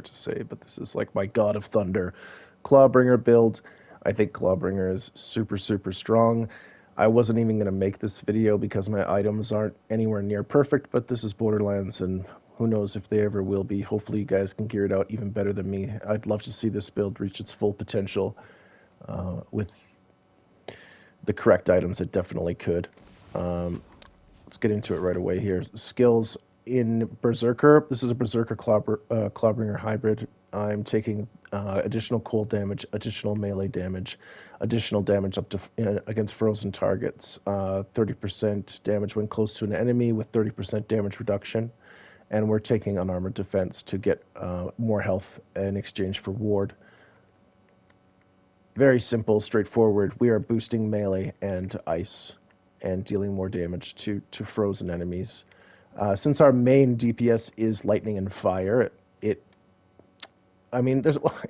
to say, but this is like my God of Thunder Clawbringer build. I think Clawbringer is super, super strong. I wasn't even going to make this video because my items aren't anywhere near perfect, but this is Borderlands, and who knows if they ever will be. Hopefully, you guys can gear it out even better than me. I'd love to see this build reach its full potential with the correct items. It definitely could. Let's get into it right away here. Skills in Berserker. This is a Berserker Clawbringer hybrid. I'm taking additional cold damage, additional melee damage, additional damage up to against frozen targets, 30% damage when close to an enemy with 30% damage reduction, and we're taking unarmored defense to get more health in exchange for ward. Very simple, straightforward. We are boosting melee and ice and dealing more damage to frozen enemies. Since our main DPS is lightning and fire, I mean,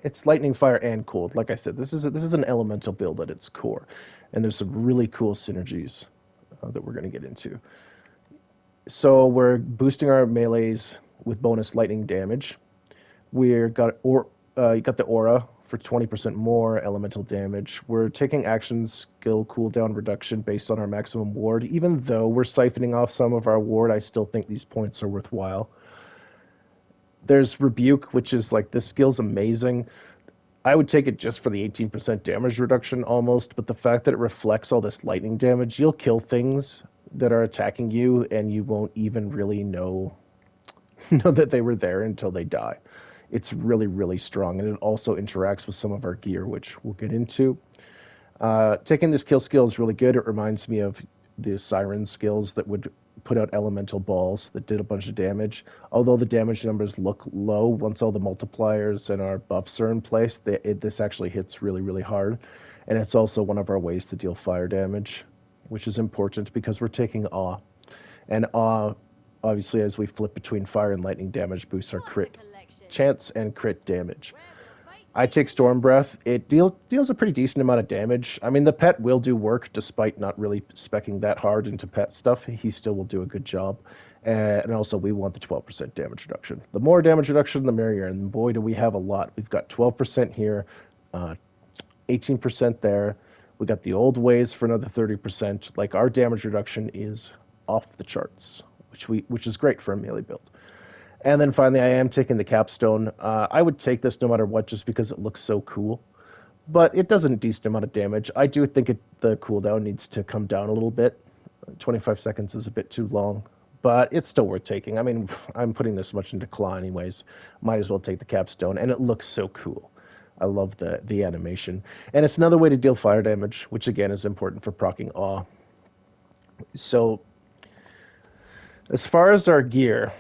it's lightning, fire, and cold. Like I said, this is an elemental build at its core, and there's some really cool synergies that we're going to get into. So we're boosting our melees with bonus lightning damage. You got the aura for 20% more elemental damage. We're taking action skill cooldown reduction based on our maximum ward. Even though we're siphoning off some of our ward, I still think these points are worthwhile. There's Rebuke, which is like, this skill's amazing. I would take it just for the 18% damage reduction almost, but the fact that it reflects all this lightning damage, you'll kill things that are attacking you and you won't even really know that they were there until they die. It's really, really strong, and it also interacts with some of our gear, which we'll get into. Taking this kill skill is really good. It reminds me of the Siren skills that would put out elemental balls that did a bunch of damage. Although the damage numbers look low, once all the multipliers and our buffs are in place, this actually hits really, really hard. And it's also one of our ways to deal fire damage, which is important because we're taking Awe. And Awe, obviously, as we flip between fire and lightning damage, boosts our crit chance and crit damage. I take Storm Breath. It deals a pretty decent amount of damage. I mean, the pet will do work despite not really speccing that hard into pet stuff. He still will do a good job. And also, we want the 12% damage reduction. The more damage reduction, the merrier. And boy, do we have a lot. We've got 12% here, 18% there. We got the old ways for another 30%. Like, our damage reduction is off the charts, which is great for a melee build. And then finally, I am taking the Capstone. I would take this no matter what just because it looks so cool. But it does a decent amount of damage. I do think the cooldown needs to come down a little bit. 25 seconds is a bit too long. But it's still worth taking. I mean, I'm putting this much into Claw anyways. Might as well take the Capstone. And it looks so cool. I love the animation. And it's another way to deal fire damage, which again is important for proccing Awe. So, as far as our gear,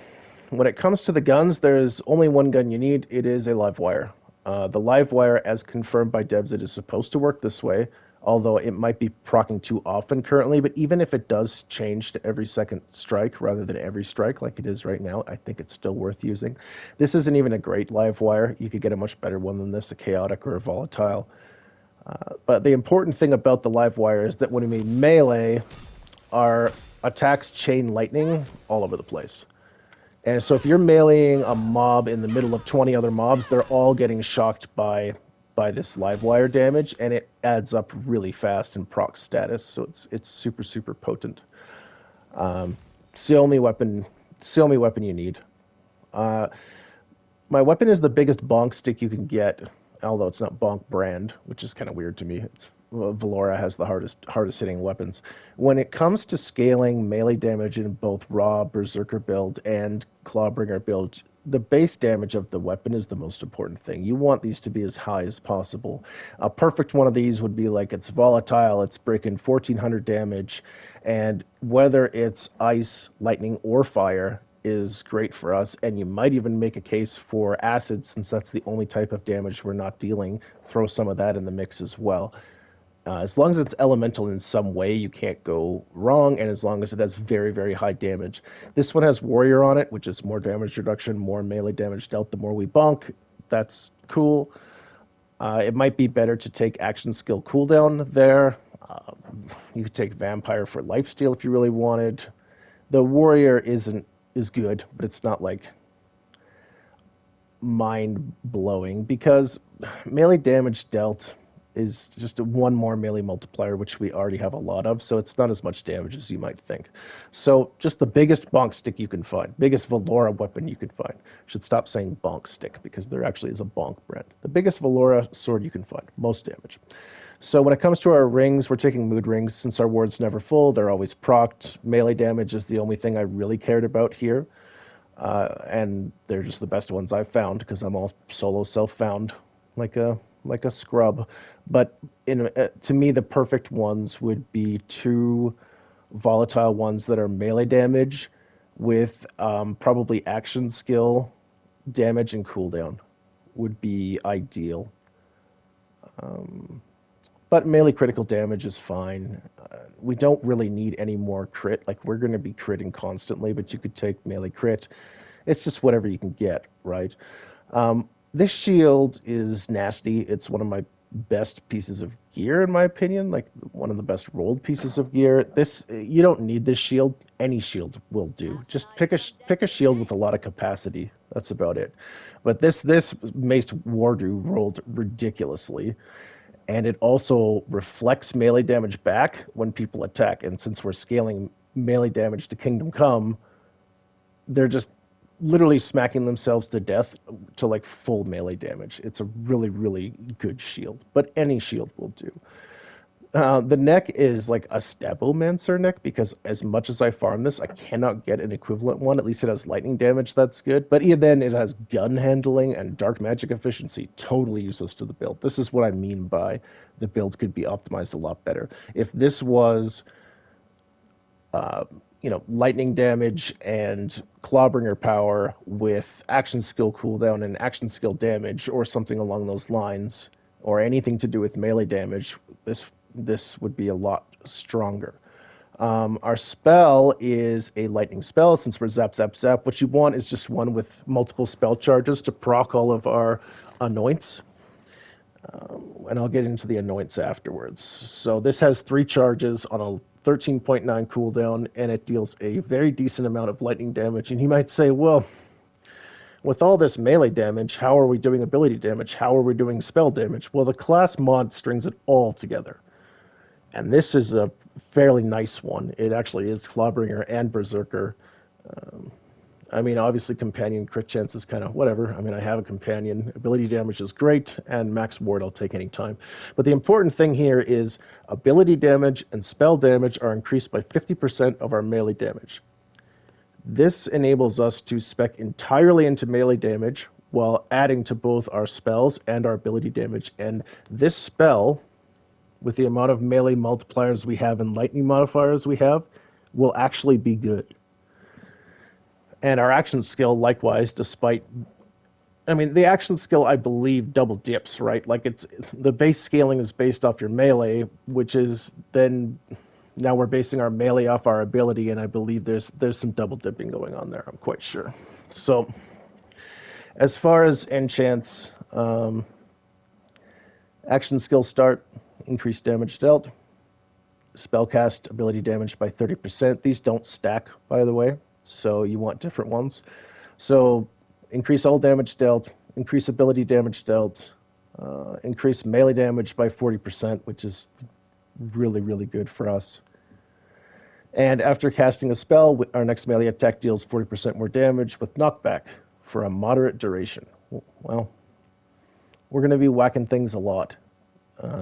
when it comes to the guns, there's only one gun you need. It is a live wire. The live wire, as confirmed by devs, it is supposed to work this way, although it might be proccing too often currently. But even if it does change to every second strike rather than every strike like it is right now, I think it's still worth using. This isn't even a great live wire. You could get a much better one than this, a chaotic or a volatile. But the important thing about the live wire is that when we melee, our attacks chain lightning all over the place. And so if you're meleeing a mob in the middle of 20 other mobs, they're all getting shocked by this live wire damage, and it adds up really fast in proc status. So it's super, super potent. It's the only weapon you need. My weapon is the biggest bonk stick you can get, although it's not bonk brand, which is kind of weird to me. Valora has the hardest hitting weapons. When it comes to scaling melee damage in both raw Berserker build and Clawbringer build, the base damage of the weapon is the most important thing. You want these to be as high as possible. A perfect one of these would be like, it's volatile, it's breaking 1400 damage, and whether it's ice, lightning, or fire is great for us. And you might even make a case for acid, since that's the only type of damage we're not dealing. Throw some of that in the mix as well. As long as it's elemental in some way, you can't go wrong, and as long as it has very, very high damage. This one has Warrior on it, which is more damage reduction, more melee damage dealt the more we bonk. That's cool. It might be better to take action skill cooldown there. You could take Vampire for lifesteal if you really wanted. The Warrior is good, but it's not like mind-blowing because melee damage dealt is just one more melee multiplier, which we already have a lot of, so it's not as much damage as you might think. So just the biggest bonk stick you can find, biggest Valora weapon you can find. Should stop saying bonk stick because there actually is a bonk brand. The biggest Valora sword you can find, most damage. So when it comes to our rings, we're taking mood rings. Since our ward's never full, they're always procced. Melee damage is the only thing I really cared about here. And they're just the best ones I've found because I'm all solo self-found, like a scrub. But to me, the perfect ones would be two volatile ones that are melee damage with probably action skill damage and cooldown would be ideal. But melee critical damage is fine. We don't really need any more crit. Like, we're going to be critting constantly, but you could take melee crit. It's just whatever you can get, right? This shield is nasty. It's one of my best pieces of gear, in my opinion. Like, one of the best rolled pieces of gear. This, you don't need this shield. Any shield will do. Just pick a shield with a lot of capacity. That's about it. But this Mace Wardu rolled ridiculously, and it also reflects melee damage back when people attack. And since we're scaling melee damage to Kingdom Come, they're just literally smacking themselves to death to like full melee damage. It's a really, really good shield, but any shield will do. The neck is like a Stabomancer neck because as much as I farm this, I cannot get an equivalent one. At least it has lightning damage, that's good. But even then, it has gun handling and dark magic efficiency. Totally useless to the build. This is what I mean by the build could be optimized a lot better. If this was lightning damage and Clawbringer power with action skill cooldown and action skill damage, or something along those lines, or anything to do with melee damage, this would be a lot stronger. Our spell is a lightning spell, since we're zap, zap, zap. What you want is just one with multiple spell charges to proc all of our anoints. And I'll get into the anoints afterwards. So this has 3 charges on a 13.9 cooldown, and it deals a very decent amount of lightning damage. And you might say, well, with all this melee damage, how are we doing ability damage? How are we doing spell damage? Well, the class mod strings it all together. And this is a fairly nice one. It actually is Clawbringer and Berserker. I mean, obviously, companion crit chance is kind of whatever. I mean, I have a companion. Ability damage is great, and max ward I'll take any time. But the important thing here is ability damage and spell damage are increased by 50% of our melee damage. This enables us to spec entirely into melee damage while adding to both our spells and our ability damage. And this spell, with the amount of melee multipliers we have and lightning modifiers we have, will actually be good. And our action skill, likewise, despite... I mean, the action skill, I believe, double dips, right? Like, it's the base scaling is based off your melee, which is then... Now we're basing our melee off our ability, and I believe there's some double dipping going on there, I'm quite sure. So, as far as enchants, action skill start, increased damage dealt. Spellcast ability damage by 30%. These don't stack, by the way, so you want different ones. So increase all damage dealt, increase ability damage dealt, increase melee damage by 40%, which is really, really good for us. And after casting a spell, our next melee attack deals 40% more damage with knockback for a moderate duration. Well, we're going to be whacking things a lot.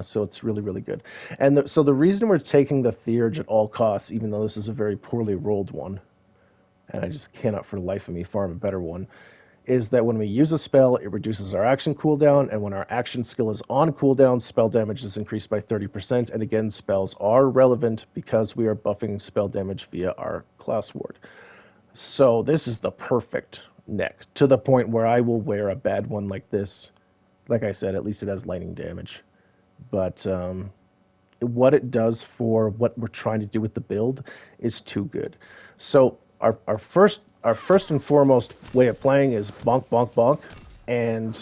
So it's really, really good. And so the reason we're taking the Theurge at all costs, even though this is a very poorly rolled one, and I just cannot for the life of me farm a better one, is that when we use a spell, it reduces our action cooldown, and when our action skill is on cooldown, spell damage is increased by 30%. And again, spells are relevant because we are buffing spell damage via our class ward. So this is the perfect neck, to the point where I will wear a bad one like this. Like I said, at least it has lightning damage. But what it does for what we're trying to do with the build is too good. So our first and foremost way of playing is bonk, bonk, bonk. And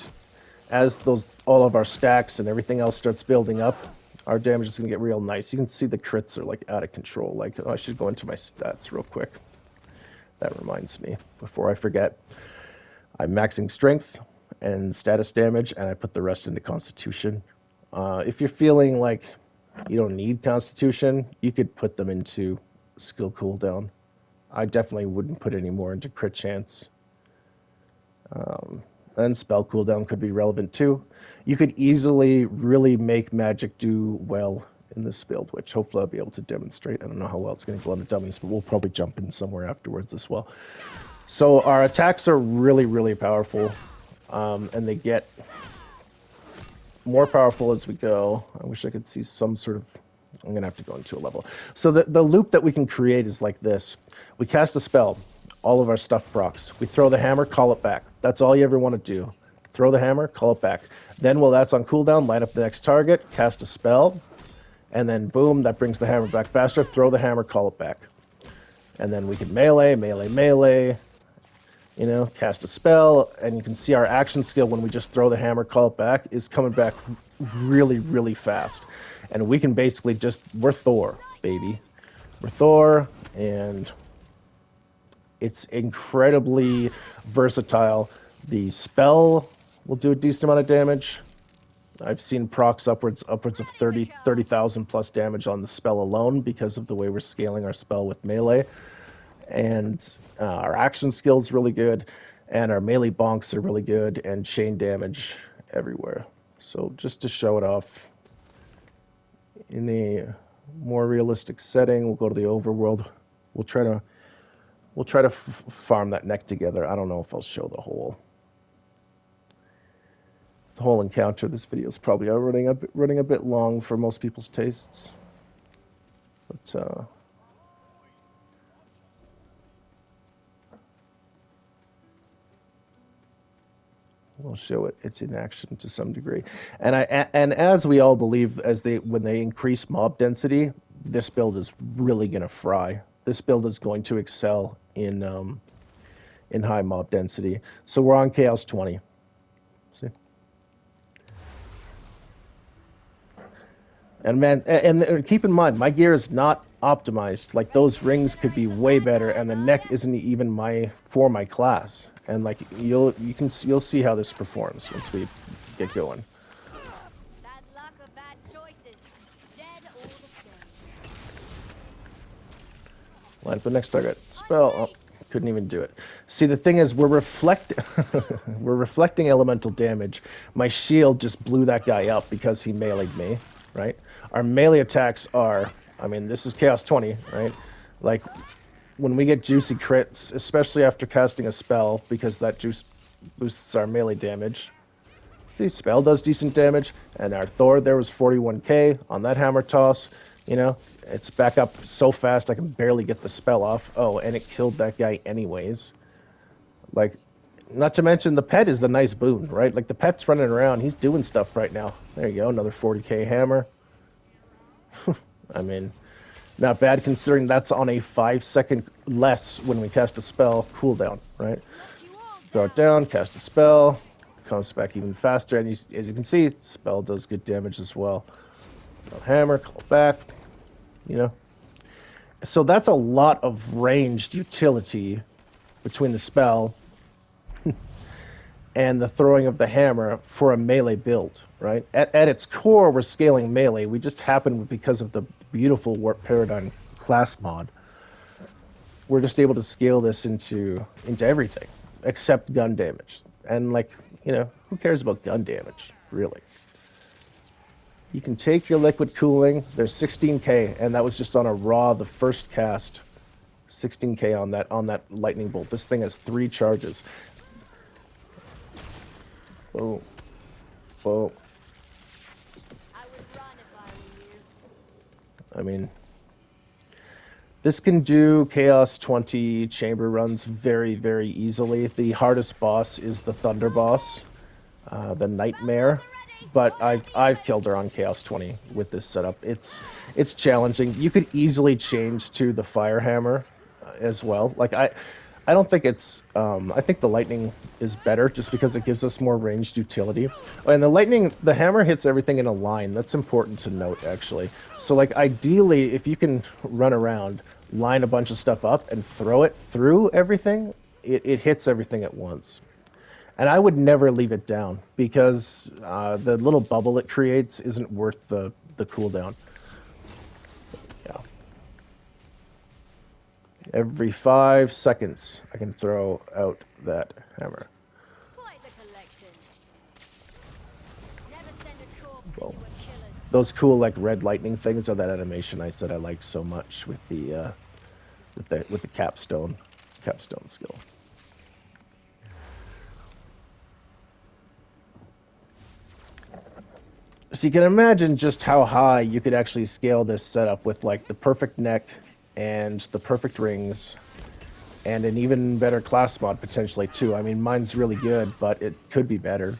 as all of our stacks and everything else starts building up, our damage is going to get real nice. You can see the crits are like out of control. Like, I should go into my stats real quick. That reminds me, before I forget. I'm maxing strength and status damage, and I put the rest into Constitution. If you're feeling like you don't need Constitution, you could put them into skill cooldown. I definitely wouldn't put any more into crit chance. And spell cooldown could be relevant too. You could easily really make magic do well in this build, which hopefully I'll be able to demonstrate. I don't know how well it's going to go on the dummies, but we'll probably jump in somewhere afterwards as well. So our attacks are really, really powerful, and they get more powerful as we go. I wish I could see some sort of... I'm going to have to go into a level. So the loop that we can create is like this. We cast a spell. All of our stuff procs. We throw the hammer, call it back. That's all you ever want to do. Throw the hammer, call it back. Then while that's on cooldown, line up the next target, cast a spell, and then boom, that brings the hammer back faster. Throw the hammer, call it back. And then we can melee, melee, melee, you know, cast a spell, and you can see our action skill when we just throw the hammer, call it back, is coming back really, really fast. And we can basically just... We're Thor, baby. We're Thor, and... It's incredibly versatile. The spell will do a decent amount of damage. I've seen procs upwards of 30,000 plus damage on the spell alone because of the way we're scaling our spell with melee. And our action skill is really good, and our melee bonks are really good, and chain damage everywhere. So just to show it off, in a more realistic setting, we'll go to the overworld. We'll try to farm that neck together. I don't know if I'll show the whole encounter. This video is probably running a bit long for most people's tastes, but we'll show it. It's in action to some degree, and as we all believe, when they increase mob density, this build is really gonna fry. This build is going to excel in high mob density. So we're on Chaos 20. See? And man, and keep in mind, my gear is not optimized. Like, those rings could be way better, and the neck isn't even for my class. And like, you'll see how this performs once we get going. Bad luck or bad choices. Dead all the same. Line up the next target. Spell. Oh, couldn't even do it. See, the thing is, we're reflecting elemental damage. My shield just blew that guy up because he meleeed me, right? Our melee attacks are... I mean, this is Chaos 20, right? Like, when we get juicy crits, especially after casting a spell, because that juice boosts our melee damage. See, spell does decent damage, and our Thor there was 41k on that hammer toss. You know, it's back up so fast I can barely get the spell off. Oh, and it killed that guy anyways. Like, not to mention the pet is the nice boon, right? Like, the pet's running around, he's doing stuff right now. There you go, another 40k hammer. I mean, not bad considering that's on a 5-second less when we cast a spell cooldown, right? Throw it down, cast a spell, comes back even faster, and as you can see, spell does good damage as well. Hammer, call back, you know. So that's a lot of ranged utility between the spell and the throwing of the hammer for a melee build, right? At its core, we're scaling melee. We just happen, because of the beautiful Warp Paradigm class mod, we're just able to scale this into everything except gun damage. And, like, you know, who cares about gun damage, really? You can take your liquid cooling. There's 16k, and that was just on a raw, the first cast. 16k on that lightning bolt. This thing has 3 charges. Boom. Boom. I would run if I were you. I mean, this can do Chaos 20 chamber runs very, very easily. The hardest boss is the Thunder boss, the Nightmare. But I've killed her on Chaos 20 with this setup. It's challenging. You could easily change to the Fire Hammer as well. Like, I don't think it's... I think the Lightning is better just because it gives us more ranged utility. And the Hammer hits everything in a line. That's important to note, actually. So, like, ideally, if you can run around, line a bunch of stuff up, and throw it through everything, it hits everything at once. And I would never leave it down because the little bubble it creates isn't worth the cooldown. Yeah. Every 5 seconds, I can throw out that hammer. Quite the collection. Never send a corpse Well, into a killer's those tomb. cool like red lightning things are that animation I said I liked so much with the capstone skill. So you can imagine just how high you could actually scale this setup with like the perfect neck and the perfect rings and an even better class mod potentially too. I mean, mine's really good, but it could be better.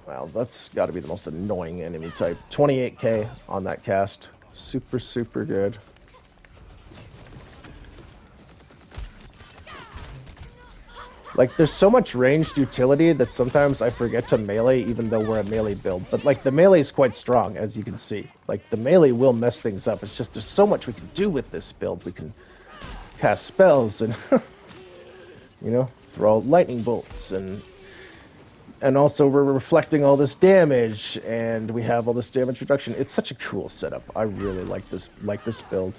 Wow, that's got to be the most annoying enemy type. 28k on that cast. Super, super good. Like, there's so much ranged utility that sometimes I forget to melee, even though we're a melee build. But, like, the melee is quite strong, as you can see. Like, the melee will mess things up. It's just there's so much we can do with this build. We can cast spells and, you know, throw lightning bolts and also we're reflecting all this damage and we have all this damage reduction. It's such a cool setup. I really like this build.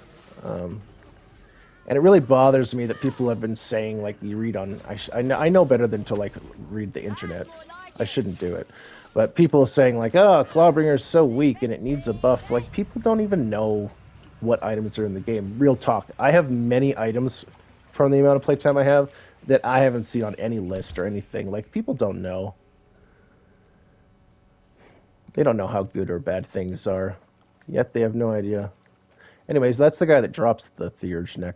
And it really bothers me that people have been saying like you read on I know better than to like read the internet. I shouldn't do it. But people are saying like, "Oh, Clawbringer is so weak and it needs a buff." Like people don't even know what items are in the game. Real talk. I have many items from the amount of playtime I have that I haven't seen on any list or anything. Like people don't know. They don't know how good or bad things are. Yet they have no idea. Anyways, that's the guy that drops the Theurge neck.